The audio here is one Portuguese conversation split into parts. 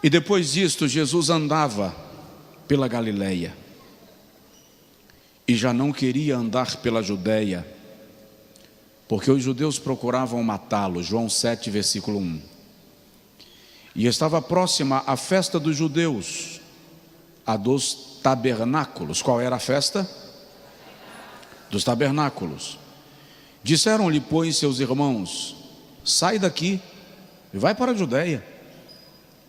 E depois disto, Jesus andava pela Galileia e já não queria andar pela Judeia, porque os judeus procuravam matá-lo. João 7, versículo 1. E estava próxima a festa dos judeus, a dos tabernáculos. Qual era a festa? Dos tabernáculos. Disseram-lhe, pois, seus irmãos: sai daqui e vai para a Judeia,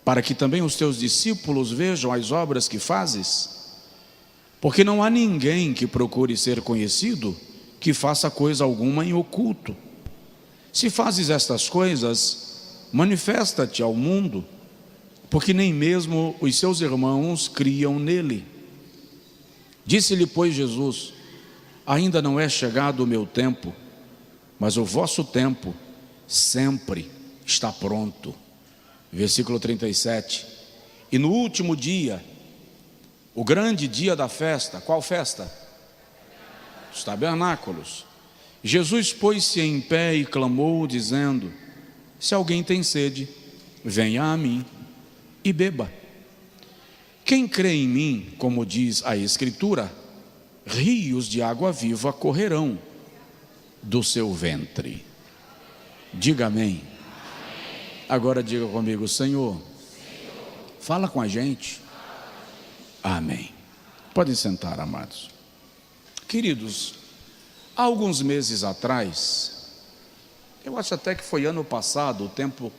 para que também os teus discípulos vejam as obras que fazes, porque não há ninguém que procure ser conhecido que faça coisa alguma em oculto. Se fazes estas coisas, manifesta-te ao mundo, porque nem mesmo os seus irmãos criam nele. Disse-lhe, pois, Jesus: ainda não é chegado o meu tempo, mas o vosso tempo sempre está pronto. Versículo 37. E no último dia, o grande dia da festa. Qual festa? Os tabernáculos. Jesus pôs-se em pé e clamou, dizendo: se alguém tem sede, venha a mim e beba. Quem crê em mim, como diz a Escritura, rios de água viva correrão do seu ventre. Diga amém. Agora diga comigo: Senhor, fala com a gente. Amém. Podem sentar, amados. Queridos, há alguns meses atrás, eu acho até que foi ano passado, o tempo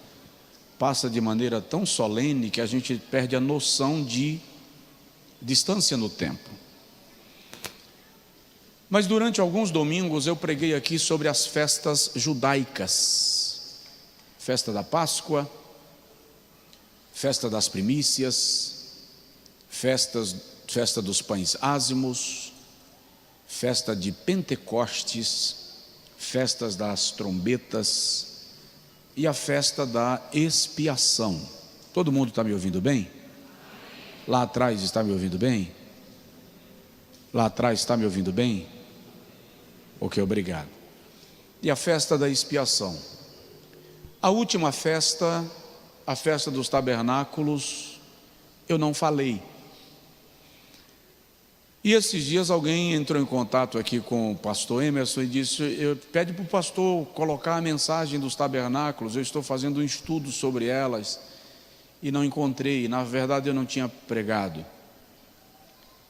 passa de maneira tão solene que a gente perde a noção de distância no tempo. Mas durante alguns domingos eu preguei aqui sobre as festas judaicas. Festa da Páscoa, festa das primícias, festa dos pães ázimos, festa de Pentecostes, festas das trombetas e a festa da expiação. Todo mundo está me ouvindo bem? Lá atrás está me ouvindo bem? Lá atrás está me ouvindo bem? Ok, obrigado. E a festa da expiação. A última festa, a festa dos tabernáculos, eu não falei. E esses dias alguém entrou em contato aqui com o pastor Emerson e disse: pede para o pastor colocar a mensagem dos tabernáculos, eu estou fazendo um estudo sobre elas e não encontrei, na verdade eu não tinha pregado.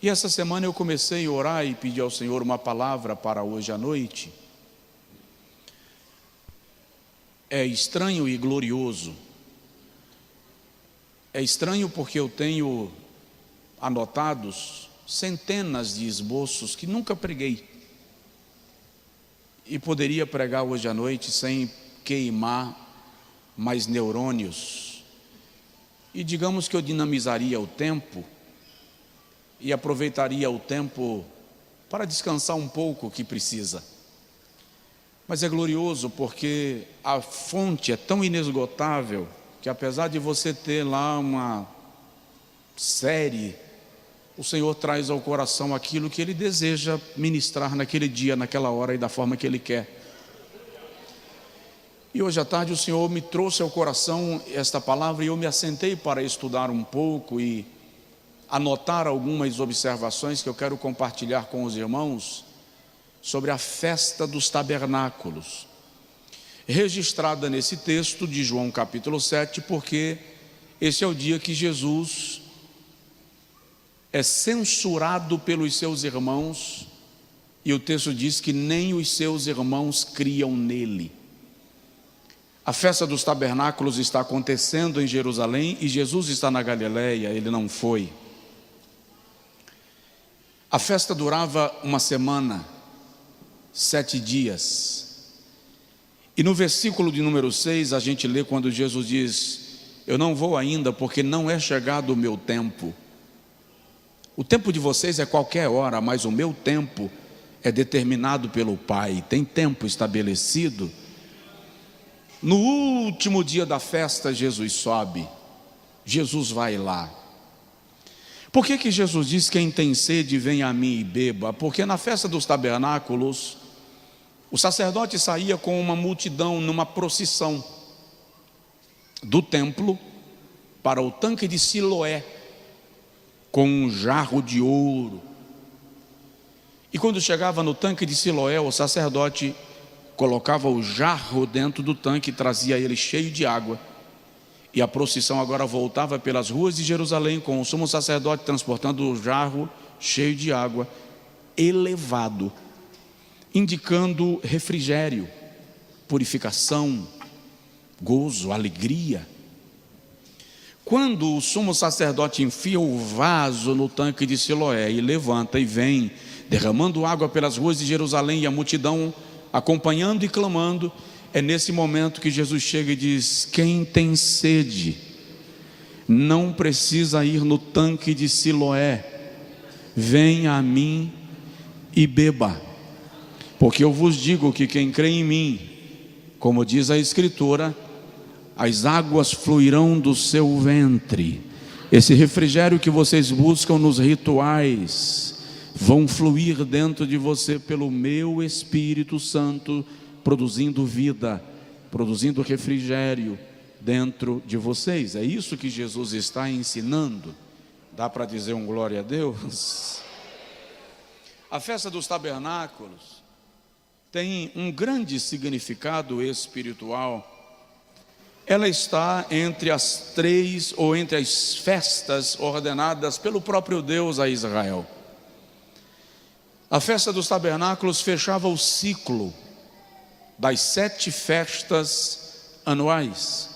E essa semana eu comecei a orar e pedir ao Senhor uma palavra para hoje à noite. É estranho e glorioso. É estranho porque eu tenho anotados centenas de esboços que nunca preguei. E poderia pregar hoje à noite sem queimar mais neurônios. E digamos que eu dinamizaria o tempo e aproveitaria o tempo para descansar um pouco o que precisa. Mas é glorioso porque a fonte é tão inesgotável que, apesar de você ter lá uma série, o Senhor traz ao coração aquilo que Ele deseja ministrar naquele dia, naquela hora e da forma que Ele quer. E hoje à tarde o Senhor me trouxe ao coração esta palavra e eu me assentei para estudar um pouco e anotar algumas observações que eu quero compartilhar com os irmãos sobre a festa dos tabernáculos, registrada nesse texto de João capítulo 7, porque esse é o dia que Jesus é censurado pelos seus irmãos, e o texto diz que nem os seus irmãos criam nele. A festa dos tabernáculos está acontecendo em Jerusalém e Jesus está na Galileia, ele não foi. A festa durava uma semana, 7 dias. E no versículo de número 6 a gente lê quando Jesus diz: eu não vou ainda porque não é chegado o meu tempo. O tempo de vocês é qualquer hora, mas o meu tempo é determinado pelo Pai, tem tempo estabelecido. No último dia da festa Jesus sobe, Jesus vai lá. Por que Jesus diz: quem tem sede venha a mim e beba? Porque na festa dos tabernáculos o sacerdote saía com uma multidão numa procissão do templo para o tanque de Siloé com um jarro de ouro. E quando chegava no tanque de Siloé, o sacerdote colocava o jarro dentro do tanque e trazia ele cheio de água. E a procissão agora voltava pelas ruas de Jerusalém com o sumo sacerdote transportando o jarro cheio de água, elevado, indicando refrigério, purificação, gozo, alegria. Quando o sumo sacerdote enfia o vaso no tanque de Siloé e levanta e vem, derramando água pelas ruas de Jerusalém, e a multidão acompanhando e clamando, é nesse momento que Jesus chega e diz: quem tem sede, não precisa ir no tanque de Siloé, venha a mim e beba, porque eu vos digo que quem crê em mim, como diz a Escritura, as águas fluirão do seu ventre. Esse refrigério que vocês buscam nos rituais vão fluir dentro de você pelo meu Espírito Santo, produzindo vida, produzindo refrigério dentro de vocês. É isso que Jesus está ensinando. Dá para dizer um glória a Deus? A festa dos tabernáculos tem um grande significado espiritual. Ela está entre as três, ou entre as festas ordenadas pelo próprio Deus a Israel. A festa dos tabernáculos fechava o ciclo das 7 festas anuais.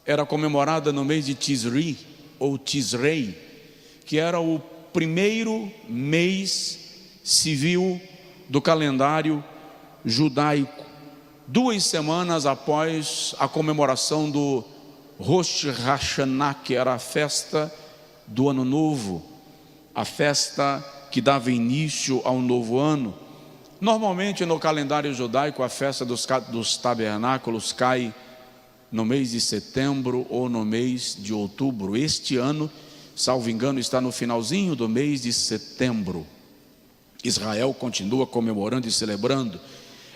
Era comemorada no mês de Tisri, ou Tisrei, que era o primeiro mês civil do calendário judaico, 2 semanas após a comemoração do Rosh Hashanah, que era a festa do Ano Novo, a festa que dava início ao novo ano. Normalmente no calendário judaico a festa dos tabernáculos cai no mês de setembro ou no mês de outubro. Este ano, salvo engano, está no finalzinho do mês de setembro. Israel continua comemorando e celebrando.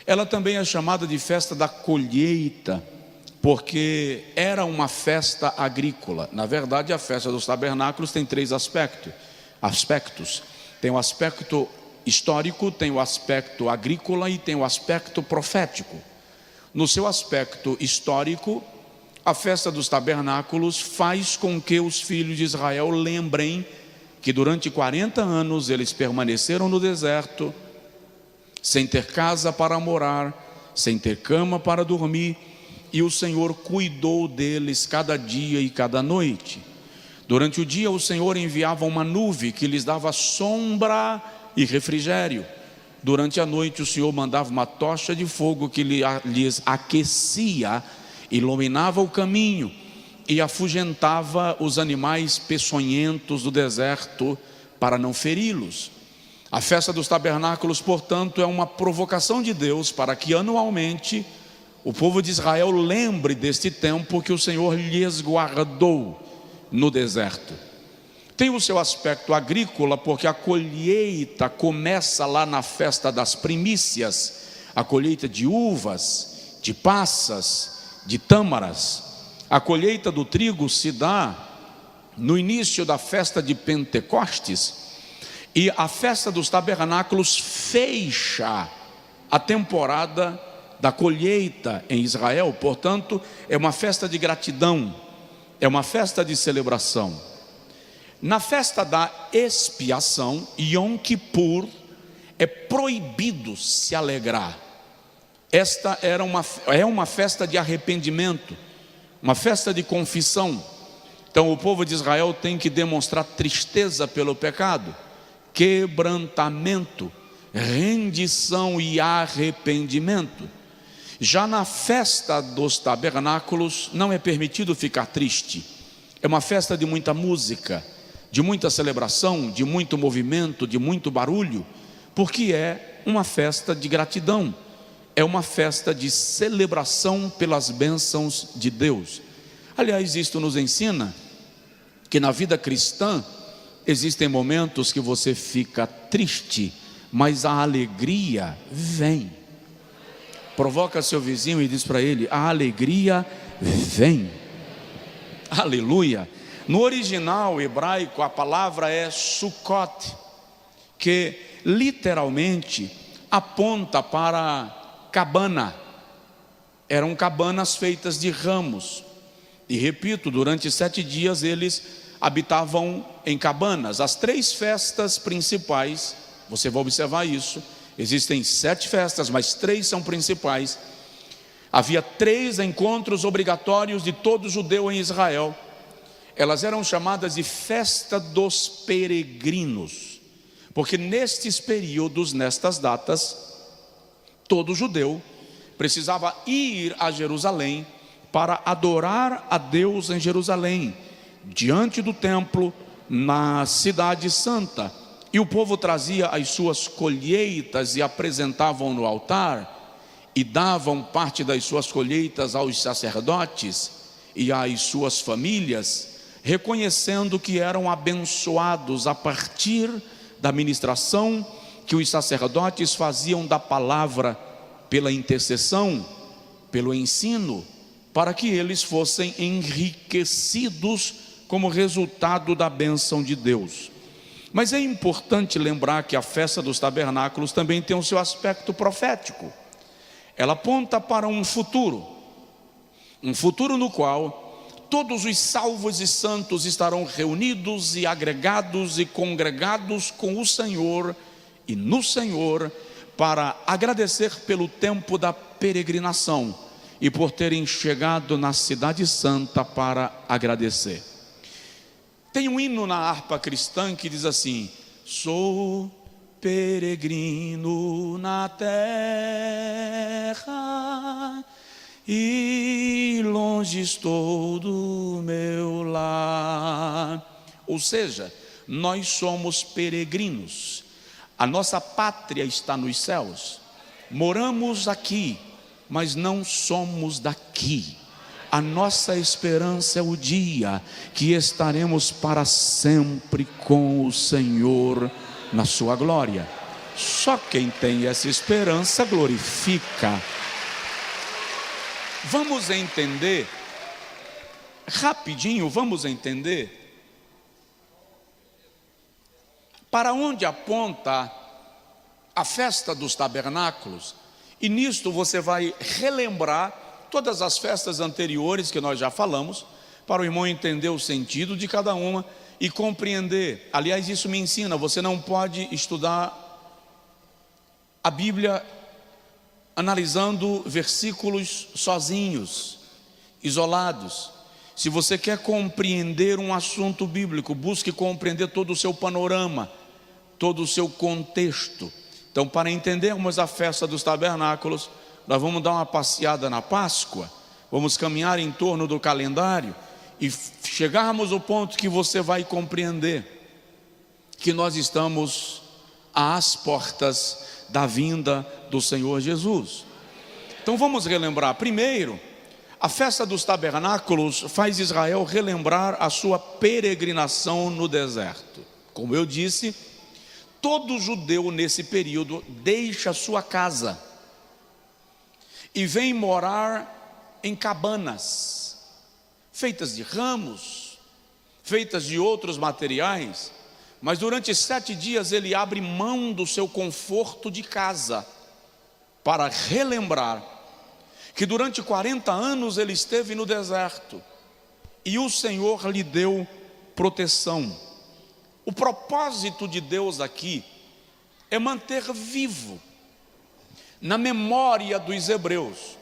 Ela também é chamada de festa da colheita, porque era uma festa agrícola. Na verdade, a festa dos tabernáculos tem 3 aspectos. Tem o aspecto histórico, tem o aspecto agrícola e tem o aspecto profético. No seu aspecto histórico, a festa dos tabernáculos faz com que os filhos de Israel lembrem que durante 40 anos eles permaneceram no deserto, sem ter casa para morar, sem ter cama para dormir, e o Senhor cuidou deles cada dia e cada noite. Durante o dia o Senhor enviava uma nuvem que lhes dava sombra e refrigério. Durante a noite o Senhor mandava uma tocha de fogo que lhes aquecia, iluminava o caminho e afugentava os animais peçonhentos do deserto para não feri-los. A festa dos tabernáculos, portanto, é uma provocação de Deus para que anualmente o povo de Israel lembre deste tempo que o Senhor lhes guardou no deserto. Tem o seu aspecto agrícola, porque a colheita começa lá na festa das primícias, a colheita de uvas, de passas, de tâmaras. A colheita do trigo se dá no início da festa de Pentecostes, e a festa dos tabernáculos fecha a temporada da colheita em Israel. Portanto, é uma festa de gratidão, é uma festa de celebração. Na festa da expiação, Yom Kippur, é proibido se alegrar. Esta é uma festa de arrependimento, uma festa de confissão. Então o povo de Israel tem que demonstrar tristeza pelo pecado, quebrantamento, rendição e arrependimento. Já na festa dos tabernáculos não é permitido ficar triste. É uma festa de muita música, de muita celebração, de muito movimento, de muito barulho, porque é uma festa de gratidão, é uma festa de celebração pelas bênçãos de Deus. Aliás, isto nos ensina que na vida cristã existem momentos que você fica triste, mas a alegria vem. Provoca seu vizinho e diz para ele: a alegria vem. Aleluia. No original hebraico a palavra é Sukkot, que literalmente aponta para cabana. Eram cabanas feitas de ramos. E repito, durante 7 dias eles habitavam em cabanas. As 3 festas principais, você vai observar isso, existem 7 festas, mas 3 são principais. Havia 3 encontros obrigatórios de todo judeu em Israel. Elas eram chamadas de festa dos peregrinos, porque nestes períodos, nestas datas, todo judeu precisava ir a Jerusalém para adorar a Deus em Jerusalém, diante do templo, na cidade santa. E o povo trazia as suas colheitas e apresentavam no altar, e davam parte das suas colheitas aos sacerdotes e às suas famílias, reconhecendo que eram abençoados a partir da ministração que os sacerdotes faziam da palavra, pela intercessão, pelo ensino, para que eles fossem enriquecidos como resultado da bênção de Deus. Mas é importante lembrar que a festa dos tabernáculos também tem o seu aspecto profético. Ela aponta para um futuro no qual todos os salvos e santos estarão reunidos e agregados e congregados com o Senhor e no Senhor, para agradecer pelo tempo da peregrinação e por terem chegado na cidade santa para agradecer. Tem um hino na harpa cristã que diz assim: sou peregrino na terra e longe estou do meu lar. Ou seja, nós somos peregrinos. A nossa pátria está nos céus. Moramos aqui, mas não somos daqui. A nossa esperança é o dia que estaremos para sempre com o Senhor na sua glória. Só quem tem essa esperança glorifica. Vamos entender, rapidinho, vamos entender para onde aponta a festa dos tabernáculos. E nisto você vai relembrar todas as festas anteriores que nós já falamos, para o irmão entender o sentido de cada uma e compreender. Aliás, isso me ensina, você não pode estudar a Bíblia analisando versículos sozinhos, isolados. Se você quer compreender um assunto bíblico, busque compreender todo o seu panorama, todo o seu contexto. Então, para entendermos a festa dos tabernáculos, nós vamos dar uma passeada na Páscoa, vamos caminhar em torno do calendário e chegarmos ao ponto que você vai compreender que nós estamos às portas da vinda do Senhor Jesus. Então vamos relembrar. Primeiro, a festa dos tabernáculos faz Israel relembrar a sua peregrinação no deserto. Como eu disse, todo judeu nesse período deixa sua casa e vem morar em cabanas feitas de ramos, feitas de outros materiais, mas durante 7 dias ele abre mão do seu conforto de casa para relembrar que durante 40 anos ele esteve no deserto e o Senhor lhe deu proteção. O propósito de Deus aqui é manter vivo na memória dos hebreus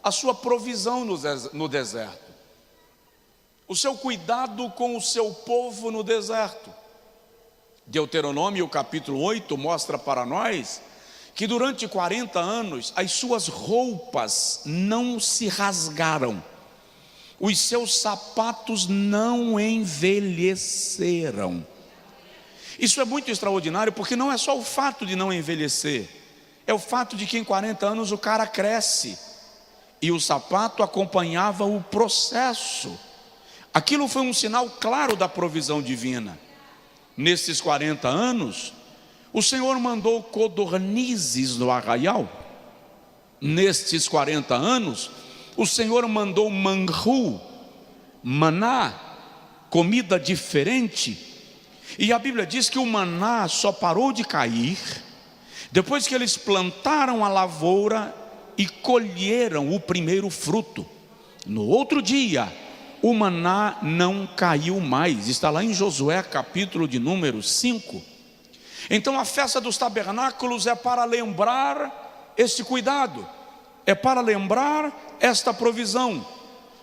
a sua provisão no deserto, o seu cuidado com o seu povo no deserto. Deuteronômio capítulo 8 mostra para nós que durante 40 anos as suas roupas não se rasgaram, os seus sapatos não envelheceram. Isso é muito extraordinário, porque não é só o fato de não envelhecer, é o fato de que em 40 anos o cara cresce e o sapato acompanhava o processo. Aquilo foi um sinal claro da provisão divina. Nesses 40 anos, o Senhor mandou codornizes no arraial. Nestes 40 anos, o Senhor mandou manru, maná, comida diferente. E a Bíblia diz que o maná só parou de cair depois que eles plantaram a lavoura e colheram o primeiro fruto. No outro dia, o maná não caiu mais. Está lá em Josué, capítulo de número 5. Então a festa dos tabernáculos é para lembrar esse cuidado, é para lembrar esta provisão,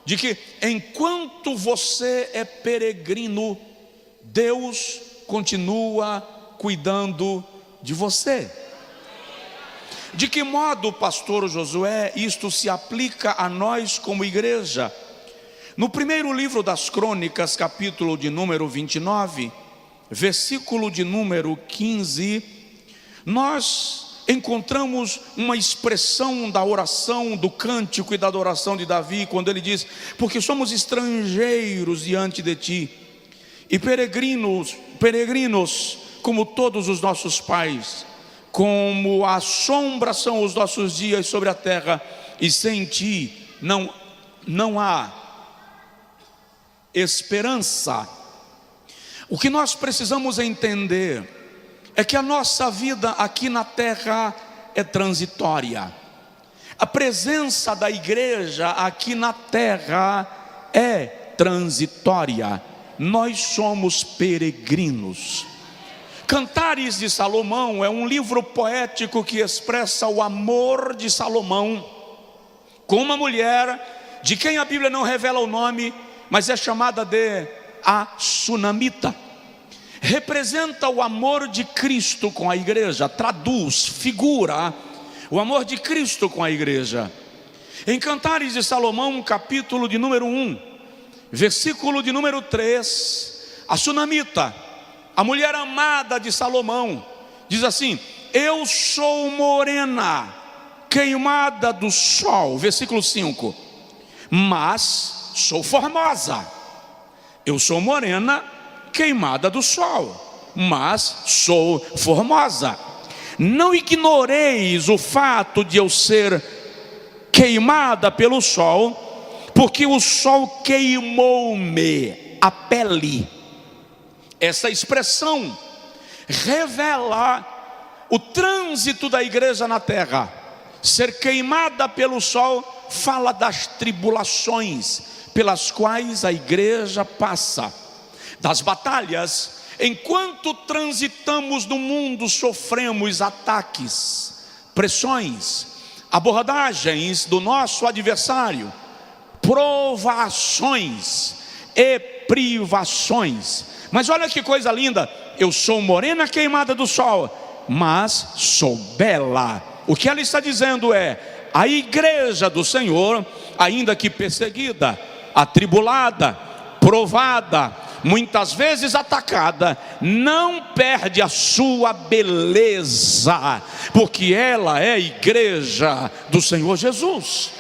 de que enquanto você é peregrino, Deus continua cuidando de você. De que modo, pastor Josué, isto se aplica a nós como igreja? No primeiro livro das Crônicas, capítulo de número 29, versículo de número 15, nós encontramos uma expressão da oração, do cântico e da adoração de Davi, quando ele diz: porque somos estrangeiros diante de ti, e peregrinos como todos os nossos pais, como a sombra são os nossos dias sobre a terra, e sem ti não há esperança. O que nós precisamos entender é que a nossa vida aqui na terra é transitória. A presença da igreja aqui na terra é transitória. Nós somos peregrinos. Cantares de Salomão é um livro poético que expressa o amor de Salomão com uma mulher de quem a Bíblia não revela o nome, mas é chamada de a Sunamita. Representa o amor de Cristo com a igreja, traduz, figura o amor de Cristo com a igreja. Em Cantares de Salomão, capítulo de número 1, versículo de número 3, a Sunamita, a mulher amada de Salomão, diz assim: eu sou morena, queimada do sol. Versículo 5, mas sou formosa. Eu sou morena, queimada do sol, mas sou formosa. Não ignoreis o fato de eu ser queimada pelo sol, porque o sol queimou-me a pele. Essa expressão revela o trânsito da igreja na terra. Ser queimada pelo sol fala das tribulações pelas quais a igreja passa, das batalhas. Enquanto transitamos no mundo, sofremos ataques, pressões, abordagens do nosso adversário, provações e privações. Mas olha que coisa linda: eu sou morena queimada do sol, mas sou bela. O que ela está dizendo é: a igreja do Senhor, ainda que perseguida, atribulada, provada, muitas vezes atacada, não perde a sua beleza, porque ela é a igreja do Senhor Jesus.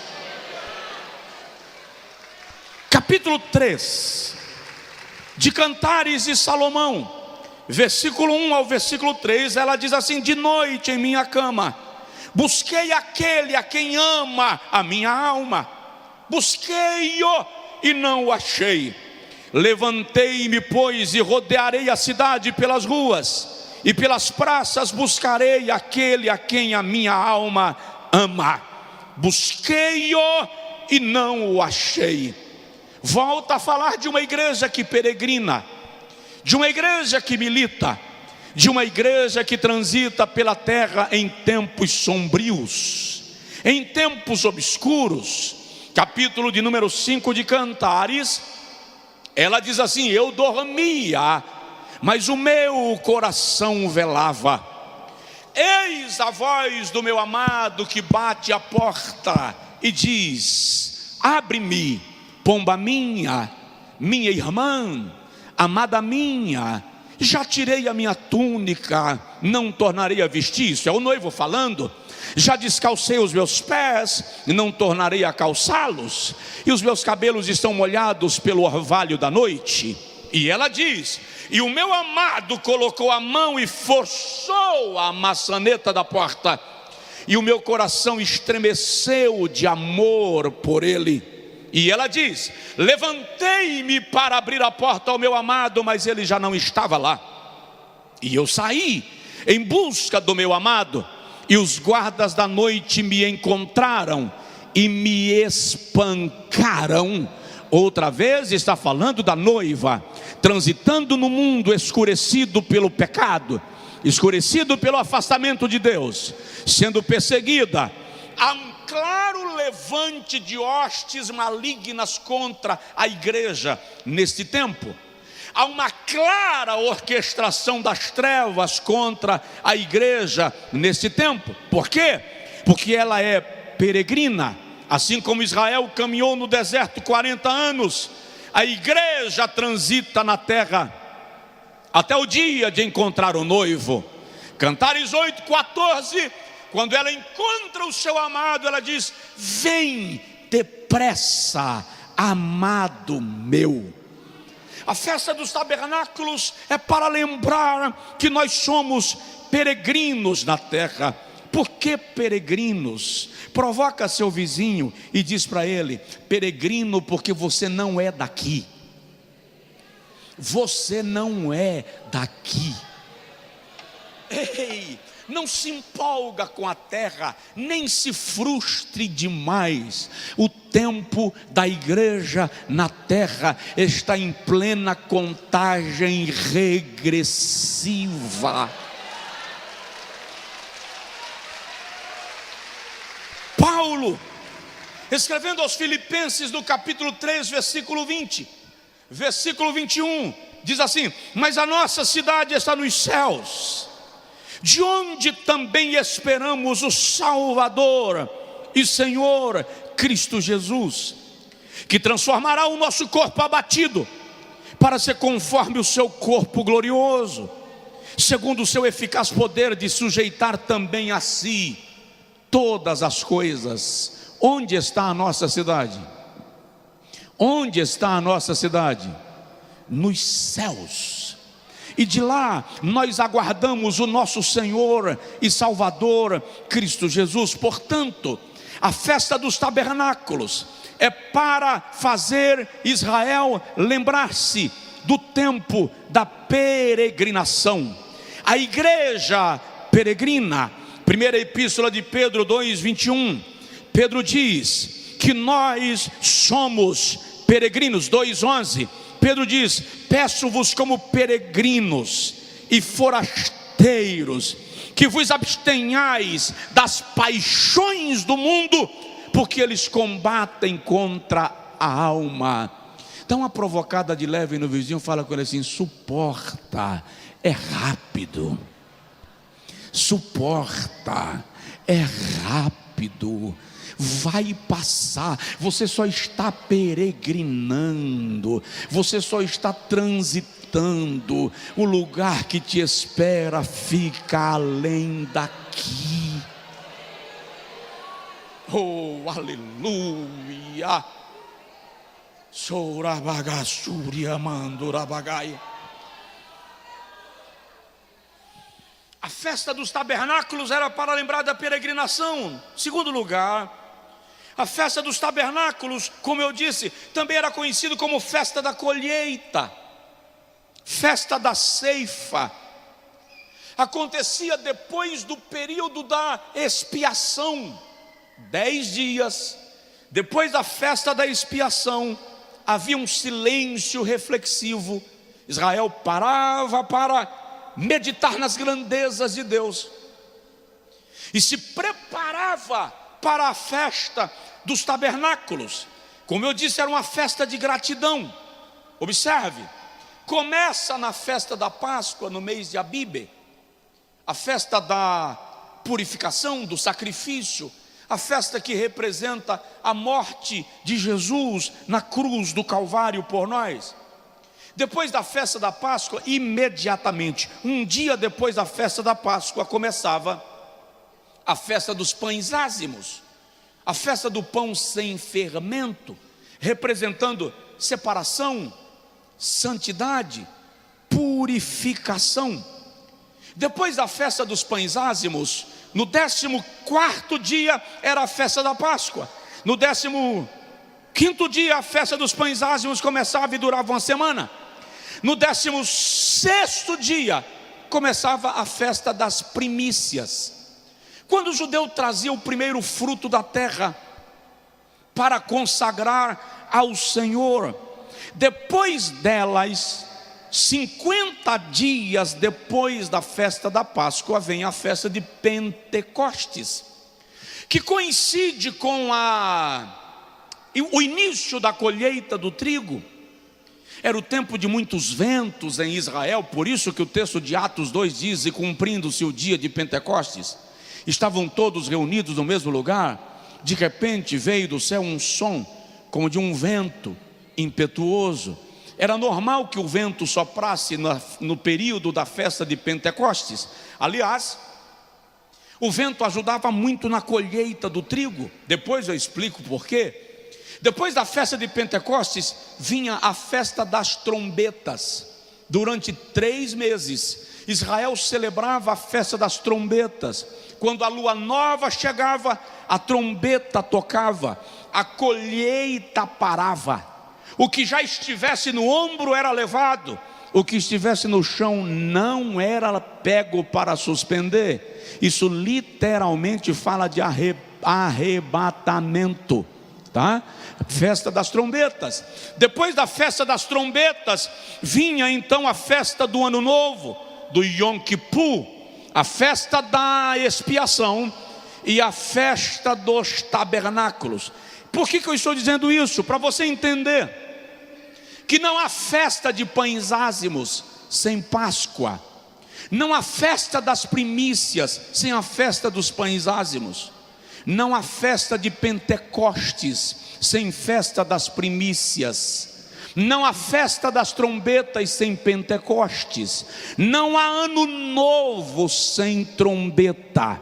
Capítulo 3 de Cantares de Salomão, versículo 1 ao versículo 3, ela diz assim: de noite em minha cama busquei aquele a quem ama a minha alma, busquei-o e não o achei. Levantei-me, pois, e rodearei a cidade pelas ruas, e pelas praças buscarei aquele a quem a minha alma ama. Busquei-o e não o achei. Volta a falar de uma igreja que peregrina, de uma igreja que milita, de uma igreja que transita pela terra em tempos sombrios, em tempos obscuros. Capítulo de número 5 de Cantares, ela diz assim: eu dormia, mas o meu coração velava. Eis a voz do meu amado que bate à porta e diz: abre-me, pomba minha, minha irmã, amada minha. Já tirei a minha túnica, não tornarei a vestir. Isso é o noivo falando. Já descalcei os meus pés, não tornarei a calçá-los. E os meus cabelos estão molhados pelo orvalho da noite. E ela diz: e o meu amado colocou a mão e forçou a maçaneta da porta, e o meu coração estremeceu de amor por ele. E ela diz: levantei-me para abrir a porta ao meu amado, mas ele já não estava lá. E eu saí em busca do meu amado, e os guardas da noite me encontraram e me espancaram. Outra vez está falando da noiva, transitando no mundo escurecido pelo pecado, escurecido pelo afastamento de Deus, sendo perseguida. Há um claro levante de hostes malignas contra a igreja neste tempo. Há uma clara orquestração das trevas contra a igreja neste tempo. Por quê? Porque ela é peregrina. Assim como Israel caminhou no deserto 40 anos, a igreja transita na terra até o dia de encontrar o noivo. Cantares 8:14, quando ela encontra o seu amado, ela diz: vem depressa, amado meu. A festa dos tabernáculos é para lembrar que nós somos peregrinos na terra. Por que peregrinos? Provoca seu vizinho e diz para ele: peregrino, porque você não é daqui. Você não é daqui. Ei, não se empolga com a terra, nem se frustre demais. O tempo da igreja na terra está em plena contagem regressiva. Paulo, escrevendo aos Filipenses no capítulo 3, versículo 20, versículo 21, diz assim: mas a nossa cidade está nos céus, de onde também esperamos o Salvador e Senhor Cristo Jesus, que transformará o nosso corpo abatido para ser conforme o seu corpo glorioso, segundo o seu eficaz poder de sujeitar também a si todas as coisas. Onde está a nossa cidade? Onde está a nossa cidade? Nos céus. E de lá nós aguardamos o nosso Senhor e Salvador Cristo Jesus. Portanto, a festa dos tabernáculos é para fazer Israel lembrar-se do tempo da peregrinação. A igreja peregrina. Primeira epístola de Pedro 2:21, Pedro diz que nós somos peregrinos. 2:11, Pedro diz: peço-vos como peregrinos e forasteiros, que vos abstenhais das paixões do mundo, porque eles combatem contra a alma. Dá uma provocada de leve no vizinho, fala com ele assim: suporta, é rápido. Suporta, é rápido, vai passar. Você só está peregrinando, você só está transitando. O lugar que te espera fica além daqui. Oh, aleluia. Sourabagasuria mandurabagaia. A festa dos tabernáculos era para lembrar da peregrinação. Segundo lugar, a festa dos tabernáculos, como eu disse, também era conhecido como festa da colheita, festa da ceifa. Acontecia depois do período da expiação. 10 dias depois da festa da expiação, havia um silêncio reflexivo. Israel parava para meditar nas grandezas de Deus e se preparava para a festa dos tabernáculos. Como eu disse, era uma festa de gratidão. Observe, começa na festa da Páscoa, no mês de Abíbe, a festa da purificação, do sacrifício, a festa que representa a morte de Jesus na cruz do Calvário por nós. Depois da festa da Páscoa, imediatamente, um dia depois da festa da Páscoa, começava a festa dos pães ázimos, a festa do pão sem fermento, representando separação, santidade, purificação. Depois da festa dos pães ázimos, no 14º dia era a festa da Páscoa. No Quinto dia, a festa dos pães ázimos começava e durava uma semana. No 16º dia, começava a festa das primícias, quando o judeu trazia o primeiro fruto da terra para consagrar ao Senhor. Depois delas, 50 dias depois da festa da Páscoa, vem a festa de Pentecostes, que coincide com o início da colheita do trigo. Era o tempo de muitos ventos em Israel, por isso que o texto de Atos 2 diz: e cumprindo-se o dia de Pentecostes, estavam todos reunidos no mesmo lugar. De repente veio do céu um som, como de um vento impetuoso. Era normal que o vento soprasse no período da festa de Pentecostes. Aliás, o vento ajudava muito na colheita do trigo. Depois eu explico por quê. Depois da festa de Pentecostes, vinha a festa das trombetas. Durante 3 meses, Israel celebrava a festa das trombetas. Quando a lua nova chegava, a trombeta tocava, a colheita parava. O que já estivesse no ombro era levado, o que estivesse no chão não era pego para suspender. Isso literalmente fala de arrebatamento, tá? Festa das trombetas. Depois da festa das trombetas, vinha então a festa do ano novo, do Yom Kippur, a festa da expiação e a festa dos tabernáculos. Por que eu estou dizendo isso? Para você entender que não há festa de pães ázimos sem Páscoa, não há festa das primícias sem a festa dos pães ázimos, não há festa de Pentecostes sem festa das primícias, não há festa das trombetas sem Pentecostes, não há ano novo sem trombeta,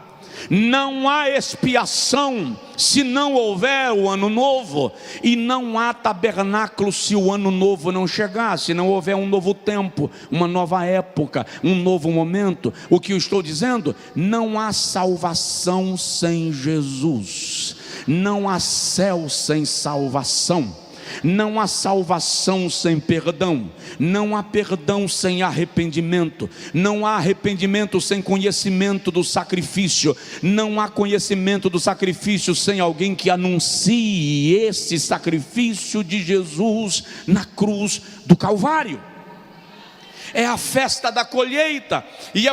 não há expiação se não houver o ano novo, e não há tabernáculo se o ano novo não chegar, se não houver um novo tempo, uma nova época, um novo momento. O que eu estou dizendo? Não há salvação sem Jesus, não há céu sem salvação, não há salvação sem perdão, não há perdão sem arrependimento, não há arrependimento sem conhecimento do sacrifício, não há conhecimento do sacrifício sem alguém que anuncie esse sacrifício de Jesus na cruz do Calvário. É a festa da colheita, e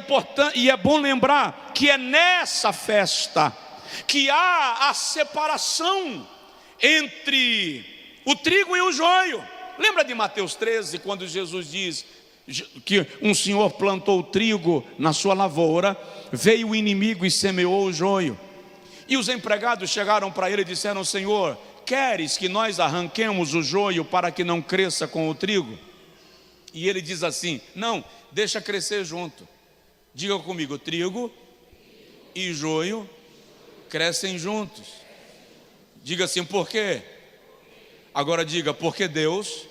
é bom lembrar que é nessa festa que há a separação entre o trigo e o joio. Lembra de Mateus 13, quando Jesus diz que um senhor plantou o trigo na sua lavoura, veio o inimigo e semeou o joio, e os empregados chegaram para ele e disseram: Senhor, queres que nós arranquemos o joio para que não cresça com o trigo? E ele diz assim: não, deixa crescer junto. Diga comigo: trigo e joio crescem juntos. Diga assim: por quê? Agora diga: porque Deus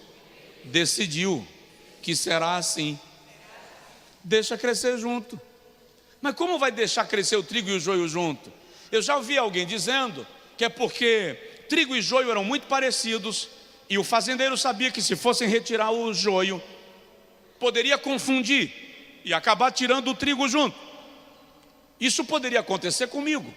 decidiu que será assim. Deixa crescer junto. Mas como vai deixar crescer o trigo e o joio junto? Eu já ouvi alguém dizendo que é porque trigo e joio eram muito parecidos, e o fazendeiro sabia que se fossem retirar o joio, poderia confundir e acabar tirando o trigo junto. Isso poderia acontecer comigo,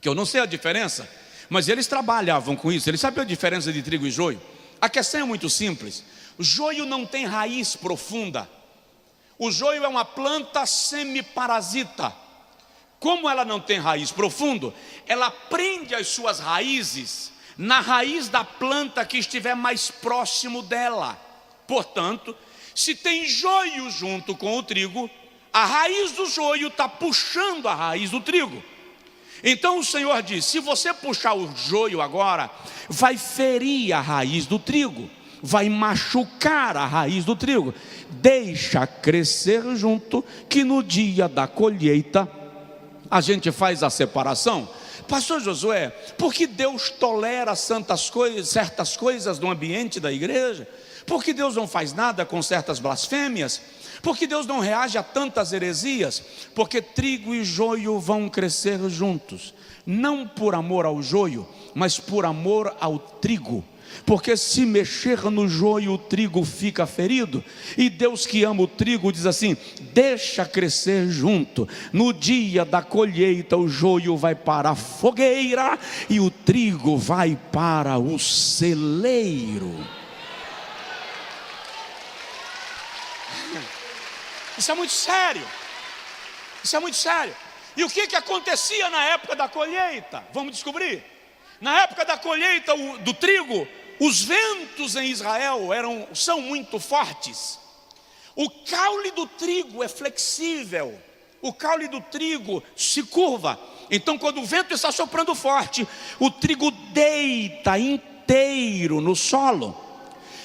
que eu não sei a diferença, mas eles trabalhavam com isso, eles sabiam a diferença de trigo e joio. A questão é muito simples: o joio não tem raiz profunda. O joio é uma planta semiparasita. Como ela não tem raiz profunda, ela prende as suas raízes na raiz da planta que estiver mais próximo dela. Portanto, se tem joio junto com o trigo, a raiz do joio está puxando a raiz do trigo. Então o Senhor diz: se você puxar o joio agora, vai ferir a raiz do trigo, vai machucar a raiz do trigo. Deixa crescer junto, que no dia da colheita a gente faz a separação. Pastor Josué, por que Deus tolera certas coisas no ambiente da igreja? Por que Deus não faz nada com certas blasfêmias? Por que Deus não reage a tantas heresias? Porque trigo e joio vão crescer juntos, não por amor ao joio, mas por amor ao trigo. Porque se mexer no joio, o trigo fica ferido. E Deus que ama o trigo diz assim: deixa crescer junto. No dia da colheita, o joio vai para a fogueira e o trigo vai para o celeiro. Isso é muito sério. Isso é muito sério. E o que acontecia na época da colheita? Vamos descobrir. Na época da colheita do trigo, os ventos em Israel são muito fortes. O caule do trigo é flexível. O caule do trigo se curva. Então, quando o vento está soprando forte, o trigo deita inteiro no solo.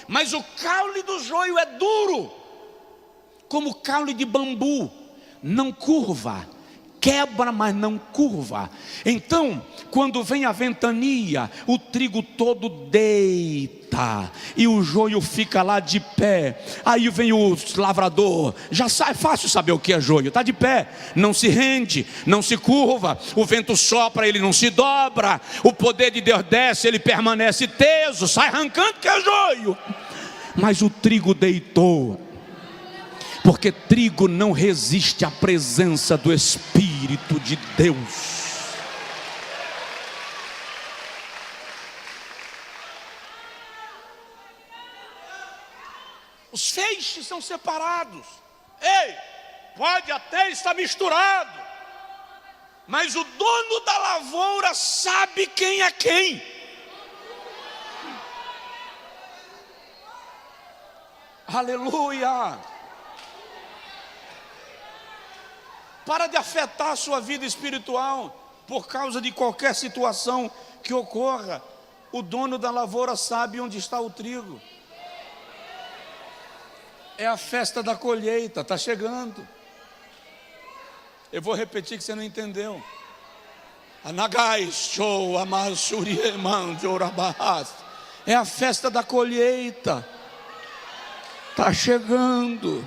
Mas o caule do joio é duro, como o caule de bambu, não curva. Quebra, mas não curva. Então, quando vem a ventania, o trigo todo deita e o joio fica lá de pé. Aí vem o lavrador, já é fácil saber o que é joio. Está de pé, não se rende, não se curva. O vento sopra, ele não se dobra. O poder de Deus desce, ele permanece teso, sai arrancando que é joio. Mas o trigo deitou, porque trigo não resiste à presença do Espírito de Deus. Os feixes são separados. Ei, pode até estar misturado, mas o dono da lavoura sabe quem é quem. Aleluia. Para de afetar a sua vida espiritual por causa de qualquer situação que ocorra. O dono da lavoura sabe onde está o trigo. É a festa da colheita, está chegando. Eu vou repetir que você não entendeu. É a festa da colheita, está chegando.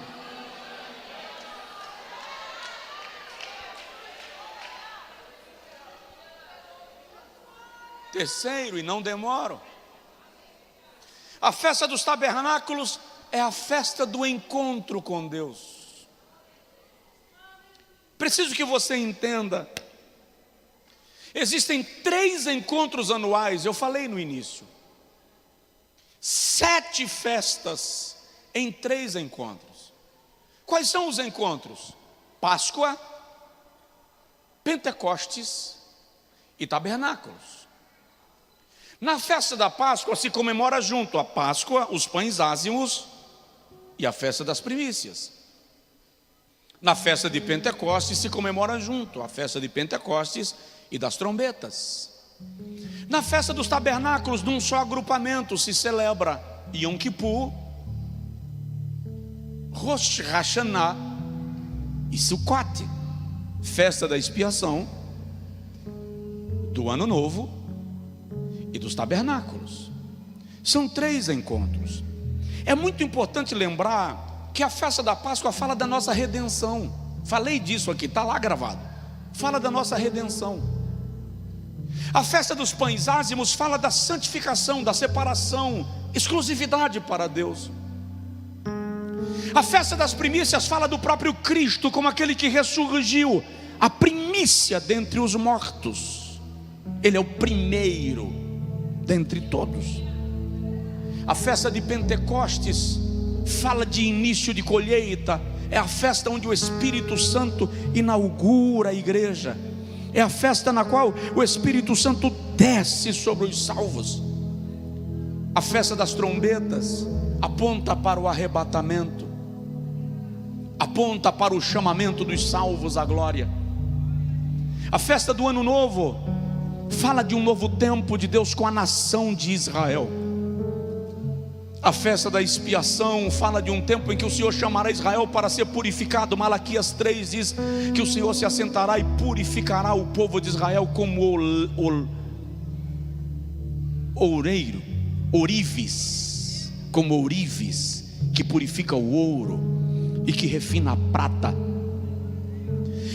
Terceiro, e não demoro, a festa dos tabernáculos é a festa do encontro com Deus. Preciso que você entenda, existem 3 encontros anuais, eu falei no início, 7 festas em 3 encontros. Quais são os encontros? Páscoa, Pentecostes e tabernáculos. Na festa da Páscoa se comemora junto a Páscoa, os pães ázimos e a festa das primícias. Na festa de Pentecostes se comemora junto a festa de Pentecostes e das trombetas. Na festa dos tabernáculos, num só agrupamento, se celebra Yom Kippur, Rosh Hashanah e Sukkot, festa da expiação, do Ano Novo e dos tabernáculos. São 3 encontros. É muito importante lembrar que a festa da Páscoa fala da nossa redenção. Falei disso aqui, está lá gravado. Fala da nossa redenção. A festa dos pães ázimos fala da santificação, da separação, exclusividade para Deus. A festa das primícias fala do próprio Cristo como aquele que ressurgiu, a primícia dentre os mortos. Ele é o primeiro dentre todos. A festa de Pentecostes fala de início de colheita. É a festa onde o Espírito Santo inaugura a igreja. É a festa na qual o Espírito Santo desce sobre os salvos. A festa das trombetas aponta para o arrebatamento, aponta para o chamamento dos salvos à glória. A festa do Ano Novo fala de um novo tempo de Deus com a nação de Israel. A festa da expiação fala de um tempo em que o Senhor chamará Israel para ser purificado. Malaquias 3 diz que o Senhor se assentará e purificará o povo de Israel como oureiro, ourives, como ourives, que purifica o ouro e que refina a prata.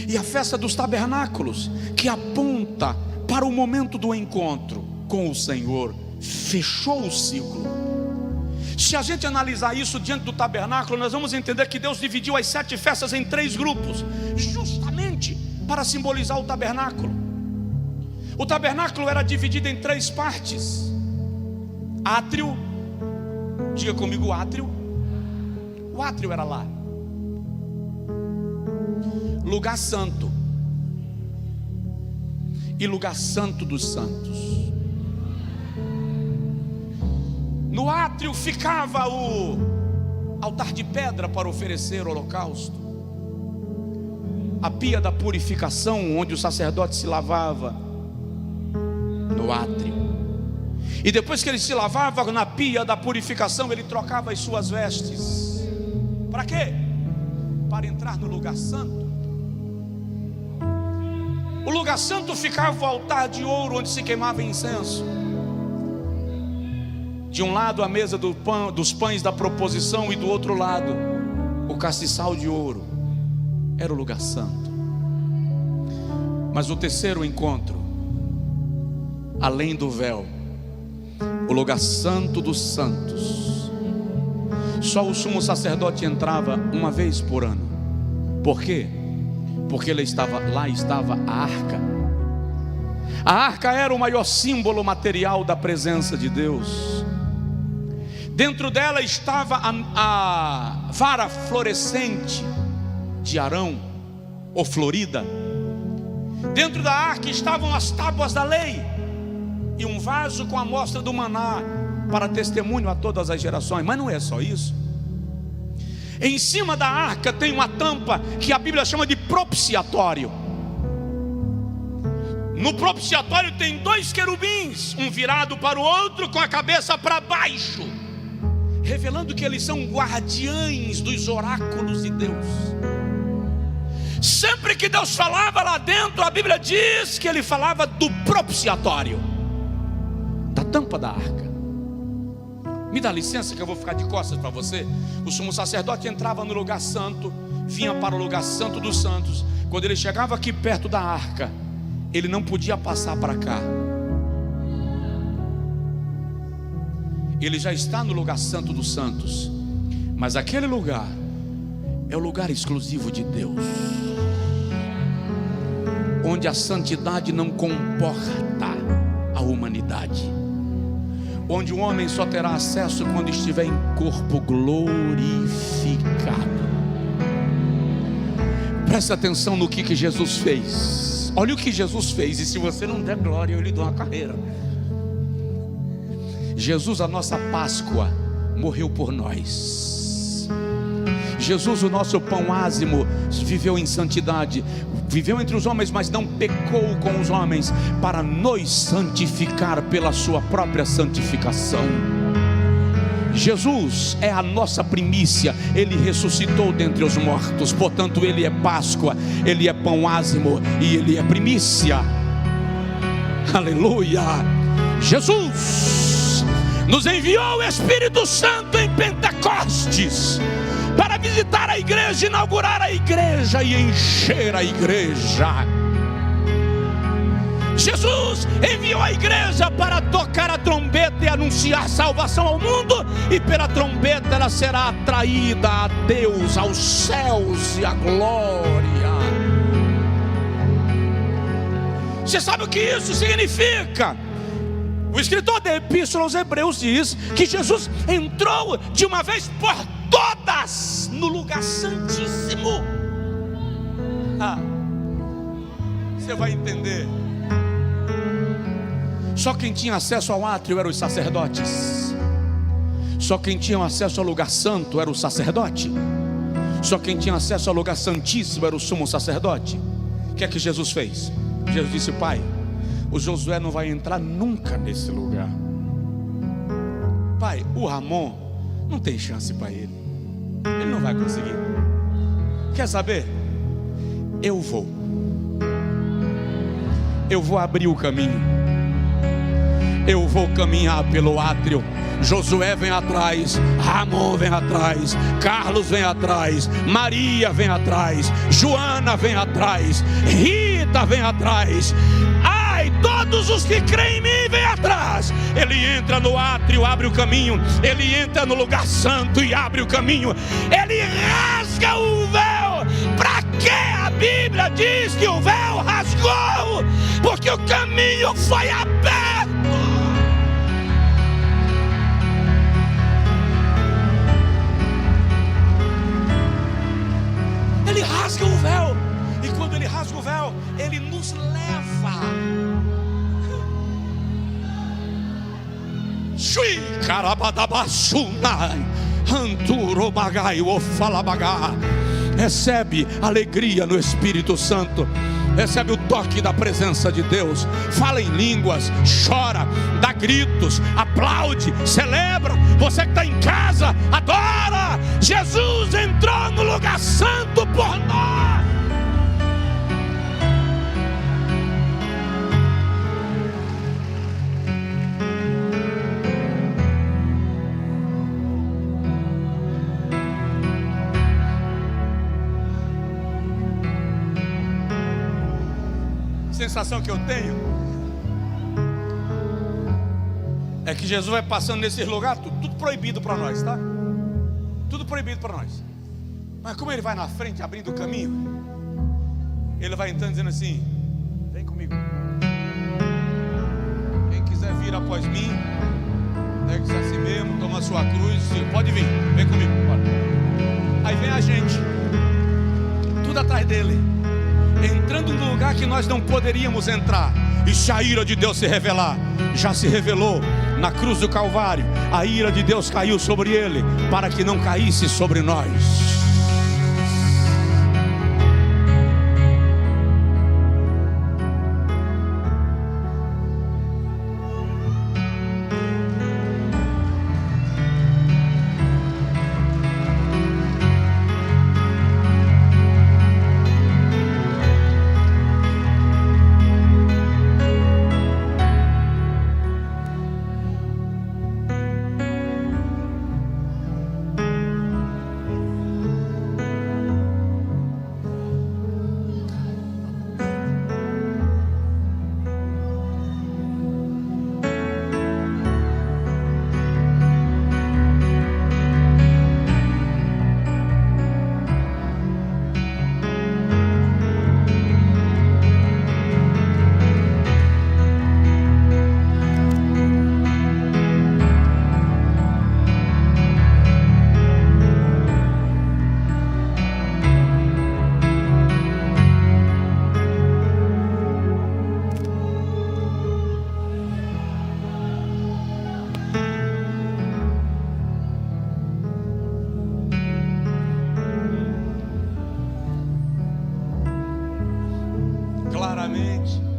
E a festa dos tabernáculos, que aponta para o momento do encontro com o Senhor, fechou o ciclo. Se a gente analisar isso diante do tabernáculo, nós vamos entender que Deus dividiu as 7 festas em 3 grupos, justamente para simbolizar o tabernáculo. O tabernáculo era dividido em 3 partes: átrio, diga comigo, átrio. O átrio era lá. Lugar santo e lugar santo dos santos. No átrio ficava o altar de pedra para oferecer o holocausto, a pia da purificação, onde o sacerdote se lavava no átrio. E depois que ele se lavava na pia da purificação, ele trocava as suas vestes. Para quê? Para entrar no lugar santo. O lugar santo ficava o altar de ouro, onde se queimava incenso. De um lado a mesa dos pães da proposição, e do outro lado o castiçal de ouro. Era o lugar santo. Mas o terceiro encontro, além do véu, o lugar santo dos santos, só o sumo sacerdote entrava uma vez por ano. Por quê? Porque lá estava a arca. A arca era o maior símbolo material da presença de Deus. Dentro dela estava a vara florescente de Arão, ou florida. Dentro da arca estavam as tábuas da lei e um vaso com a amostra do maná, para testemunho a todas as gerações. Mas não é só isso. Em cima da arca tem uma tampa que a Bíblia chama de propiciatório. No propiciatório tem 2 querubins, um virado para o outro com a cabeça para baixo, revelando que eles são guardiães dos oráculos de Deus. Sempre que Deus falava lá dentro, a Bíblia diz que ele falava do propiciatório, da tampa da arca. Me dá licença que eu vou ficar de costas para você. O sumo sacerdote entrava no lugar santo, vinha para o lugar santo dos santos. Quando ele chegava aqui perto da arca, ele não podia passar para cá. Ele já está no lugar santo dos santos, mas aquele lugar é o lugar exclusivo de Deus, onde a santidade não comporta a humanidade, onde o homem só terá acesso quando estiver em corpo glorificado. Presta atenção no que Jesus fez. Olha o que Jesus fez. E se você não der glória, eu lhe dou uma carreira. Jesus, a nossa Páscoa, morreu por nós. Jesus, o nosso pão ázimo, viveu em santidade, viveu entre os homens, mas não pecou com os homens, para nos santificar pela sua própria santificação. Jesus é a nossa primícia. Ele ressuscitou dentre os mortos, portanto ele é Páscoa, ele é pão ázimo e ele é primícia. Aleluia. Jesus nos enviou o Espírito Santo em Pentecostes para visitar a igreja, inaugurar a igreja e encher a igreja. Jesus enviou a igreja para tocar a trombeta e anunciar salvação ao mundo, e pela trombeta ela será atraída a Deus, aos céus e à glória. Você sabe o que isso significa? O escritor da Epístola aos Hebreus diz que Jesus entrou de uma vez por todas no lugar santíssimo. Você vai entender. Só quem tinha acesso ao átrio eram os sacerdotes. Só quem tinha acesso ao lugar santo era o sacerdote. Só quem tinha acesso ao lugar santíssimo era o sumo sacerdote. O que é que Jesus fez? Jesus disse: Pai, o Josué não vai entrar nunca nesse lugar. Pai, o Ramon não tem chance para ele. Ele não vai conseguir. Quer saber? Eu vou abrir o caminho. eu vou caminhar pelo átrio. Josué vem atrás, Ramon vem atrás, Carlos vem atrás, Maria vem atrás, Joana vem atrás, Rita vem atrás. Ai, todos os que creem em mim vêm atrás. Ele entra no átrio, abre o caminho. Ele entra no lugar santo e abre o caminho. Ele rasga o véu. Para que a Bíblia diz que o véu rasgou? Porque o caminho foi aberto. Ele rasga o véu. E quando ele rasga o véu, ele nos leva. Shui carabadabasunai, anturobagai ofalabagá. Recebe alegria no Espírito Santo. Recebe o toque da presença de Deus. Fala em línguas, chora, dá gritos, aplaude, celebra. Você que está em casa, adora. Jesus entrou no lugar santo por nós. A sensação que eu tenho é que Jesus vai passando nesses lugares, tudo proibido para nós, tá? Tudo proibido para nós. Mas como ele vai na frente, abrindo o caminho, ele vai entrando dizendo assim: vem comigo. Quem quiser vir após mim, negue-se a si mesmo, toma a sua cruz, pode vir, vem comigo, bora. Aí vem a gente, tudo atrás dele, entrando num lugar que nós não poderíamos entrar. E se a ira de Deus se revelar, já se revelou na cruz do Calvário. A ira de Deus caiu sobre ele, para que não caísse sobre nós.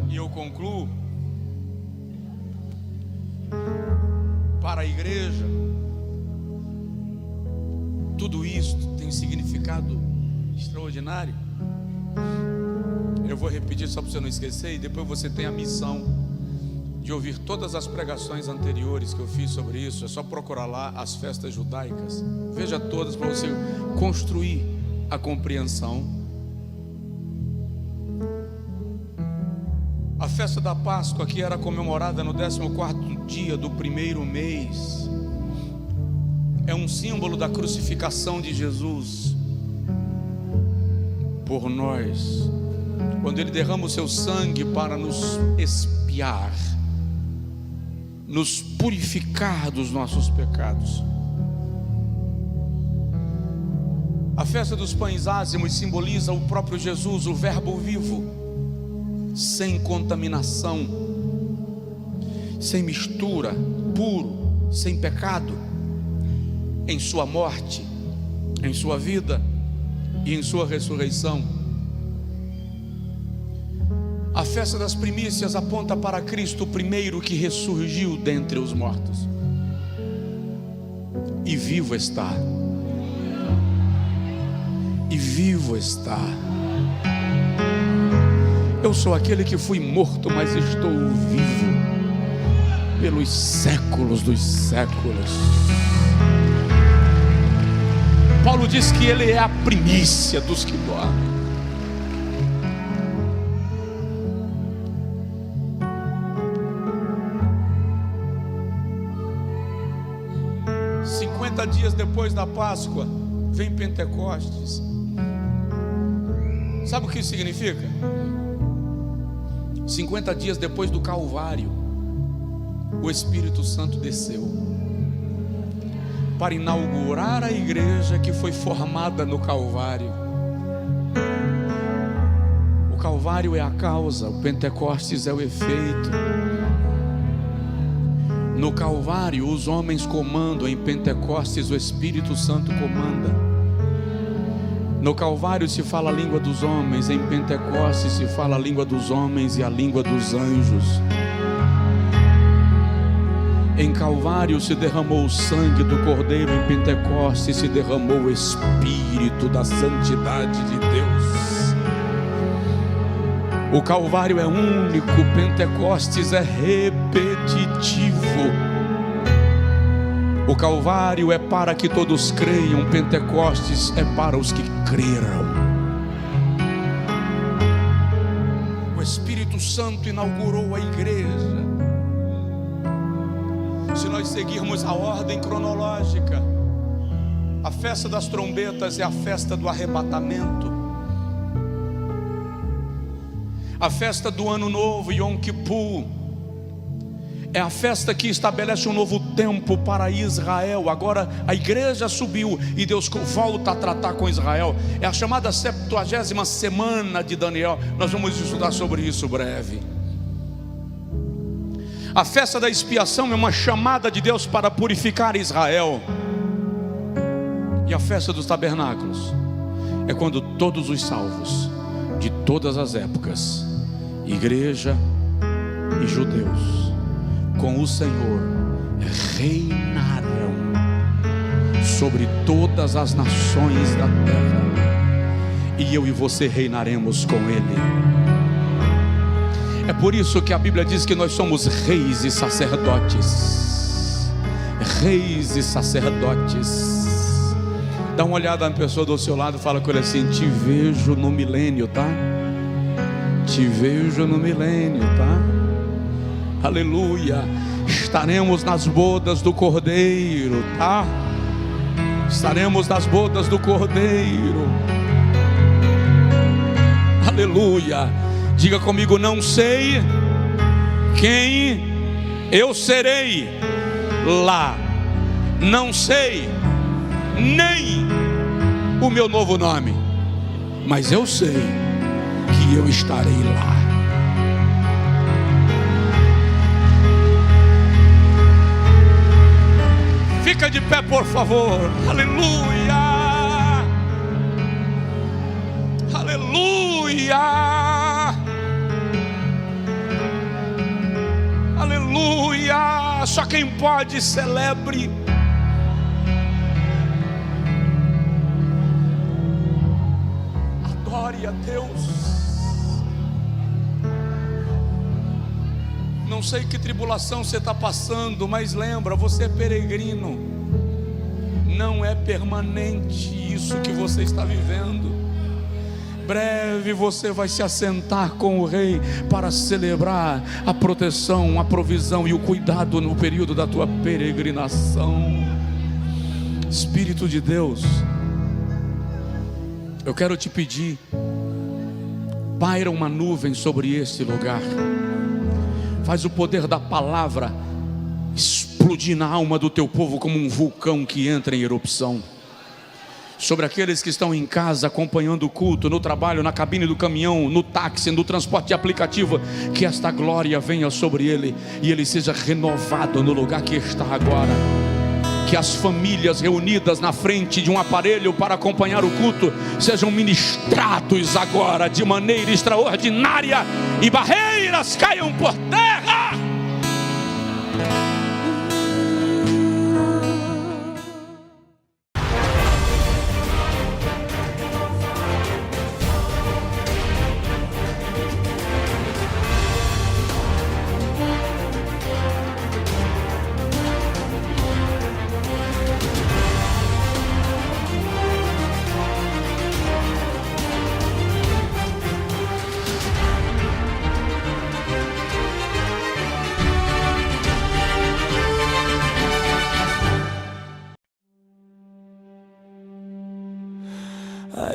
E eu concluo, para a igreja, tudo isso tem um significado extraordinário. Eu vou repetir só para você não esquecer, e depois você tem a missão de ouvir todas as pregações anteriores que eu fiz sobre isso. É só procurar lá as festas judaicas, veja todas para você construir a compreensão. A festa da Páscoa, que era comemorada no 14º dia do primeiro mês, é um símbolo da crucificação de Jesus por nós, quando Ele derrama o seu sangue para nos expiar, nos purificar dos nossos pecados. A festa dos pães ázimos simboliza o próprio Jesus, o Verbo vivo, sem contaminação, sem mistura, puro, sem pecado, em sua morte, em sua vida e em sua ressurreição. A festa das primícias aponta para Cristo, o primeiro que ressurgiu dentre os mortos, e vivo está, e vivo está. Eu sou aquele que fui morto, mas estou vivo. pelos séculos dos séculos. Paulo diz que Ele é a primícia dos que dormem. Dias depois da Páscoa, vem Pentecostes. Sabe o que isso significa? 50 dias depois do Calvário, o Espírito Santo desceu para inaugurar a igreja que foi formada no Calvário. O Calvário é a causa, o Pentecostes é o efeito. No Calvário os homens comandam, em Pentecostes o Espírito Santo comanda. No Calvário se fala a língua dos homens, em Pentecostes se fala a língua dos homens e a língua dos anjos. Em Calvário se derramou o sangue do Cordeiro, em Pentecostes se derramou o Espírito da santidade de Deus. O Calvário é único, Pentecostes é repetitivo. O Calvário é para que todos creiam, Pentecostes é para os que creram. O Espírito Santo inaugurou a igreja. Se nós seguirmos a ordem cronológica, a festa das trombetas é a festa do arrebatamento. A festa do Ano Novo, Yom Kippur, é a festa que estabelece um novo tempo para Israel. Agora a igreja subiu e Deus volta a tratar com Israel. É a chamada 70ª semana de Daniel. Nós vamos estudar sobre isso breve. A festa da expiação é uma chamada de Deus para purificar Israel. E a festa dos tabernáculos é quando todos os salvos de todas as épocas, igreja e judeus, com o Senhor reinarão sobre todas as nações da terra, e eu e você reinaremos com Ele. É por isso que a Bíblia diz que nós somos reis e sacerdotes. Reis e sacerdotes. Dá uma olhada na pessoa do seu lado e fala com ele assim: te vejo no milênio, tá? Te vejo no milênio, tá? Aleluia. Estaremos nas bodas do Cordeiro, tá? Estaremos nas bodas do Cordeiro. Aleluia. Diga comigo: não sei quem eu serei lá, não sei nem o meu novo nome, mas eu sei que eu estarei lá. Fica de pé, por favor. Aleluia. Aleluia. Aleluia. Só quem pode, celebre. Adore a Deus. Não sei que tribulação você está passando, mas lembra, você é peregrino. Não é permanente isso que você está vivendo. Breve você vai se assentar com o Rei para celebrar a proteção, a provisão e o cuidado no período da tua peregrinação. Espírito de Deus, eu quero te pedir, paira uma nuvem sobre esse lugar. Faz o poder da palavra explodir na alma do teu povo como um vulcão que entra em erupção. Sobre aqueles que estão em casa acompanhando o culto, no trabalho, na cabine do caminhão, no táxi, no transporte de aplicativo, que esta glória venha sobre ele e ele seja renovado no lugar que está agora. Que as famílias reunidas na frente de um aparelho para acompanhar o culto sejam ministrados agora de maneira extraordinária e barreiras caiam por terra.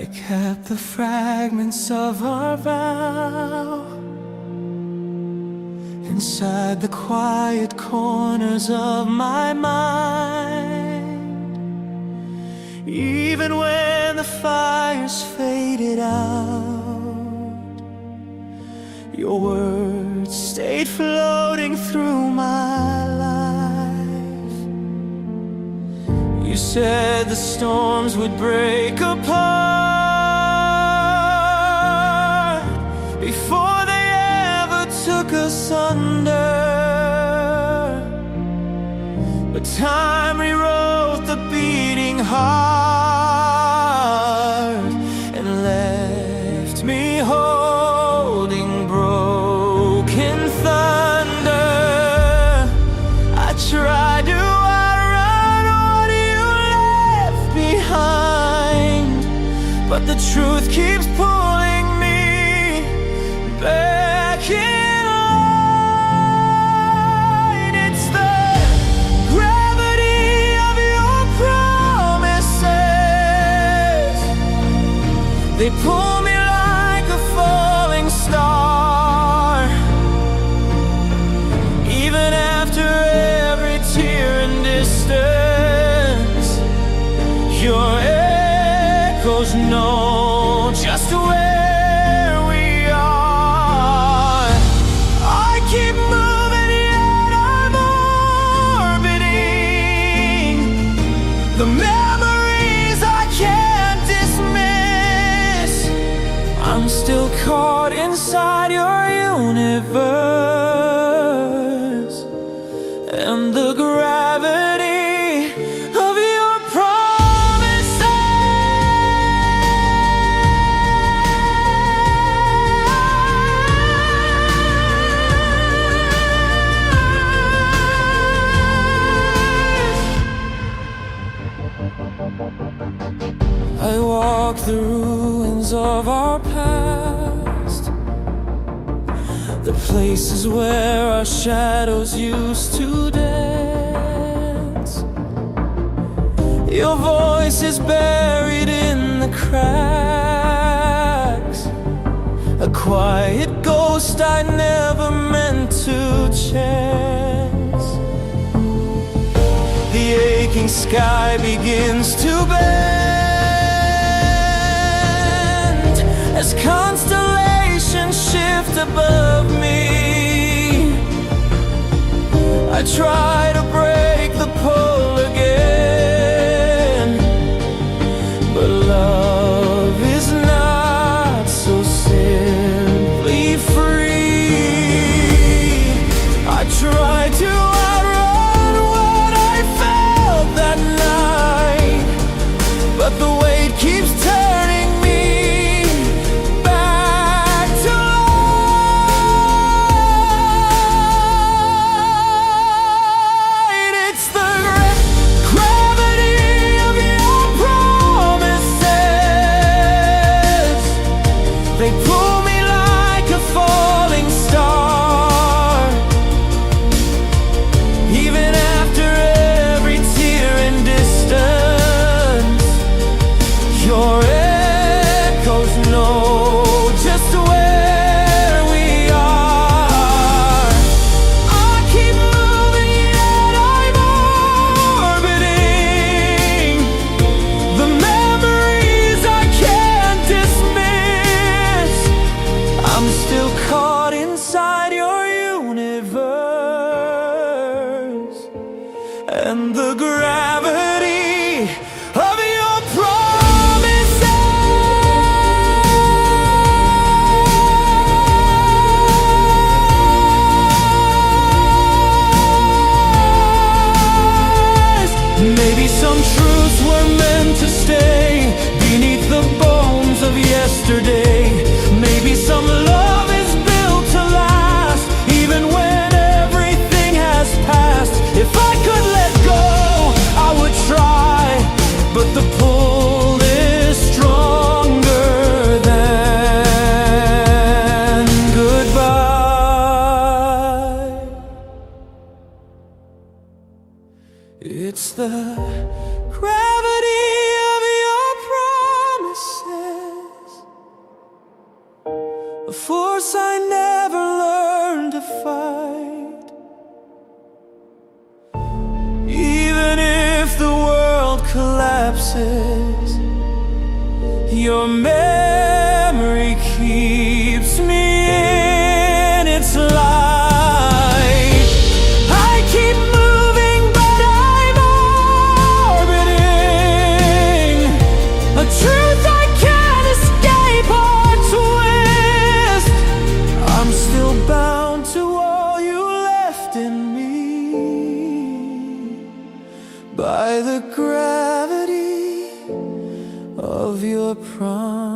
I kept the fragments of our vow inside the quiet corners of my mind. Even when the fires faded out, your words stayed floating through my life. You said the storms would break apart before they ever took us under. But time rewrote the beating heart and left me holding broken thunder. I tried to outrun what you left behind, but the truth keeps pulling me back in line. It's the gravity of your promises. They pull me like a falling star. Even after every tear and distance, your echoes know just where we are. I keep moving yet I'm orbiting the memories I can't dismiss. I'm still caught inside your universe and the gravity of your promises. I walk the ruins of our past, the places where our shadows used to dance. Your voice is buried in the cracks, a quiet ghost I never meant to chance. The aching sky begins to bend as constellations shift above me. I try to break the pole again, but love is not so simply free. I try to outrun what I felt that night, but the weight keeps turning me back to light. It's the gravity of your promises. They pull me like a falling star. Even after every tear and distance, your echoes know just where we are. I keep moving yet I'm orbiting the memories I can't dismiss. I'm still caught inside your universe and the gravity of your promises. Maybe some truths were meant to stay beneath the bones of yesterday. Maybe some love is built to last, even when everything has passed. If I could let go, I would try, but the pull is stronger than goodbye. It's the gravity of your promises. a force I never learned to fight. Even if the world collapses, your memory keeps me in its light. I keep moving, but I'm orbiting a truth I can't escape or twist. I'm still bound to all you left in me by the gravity of your promises.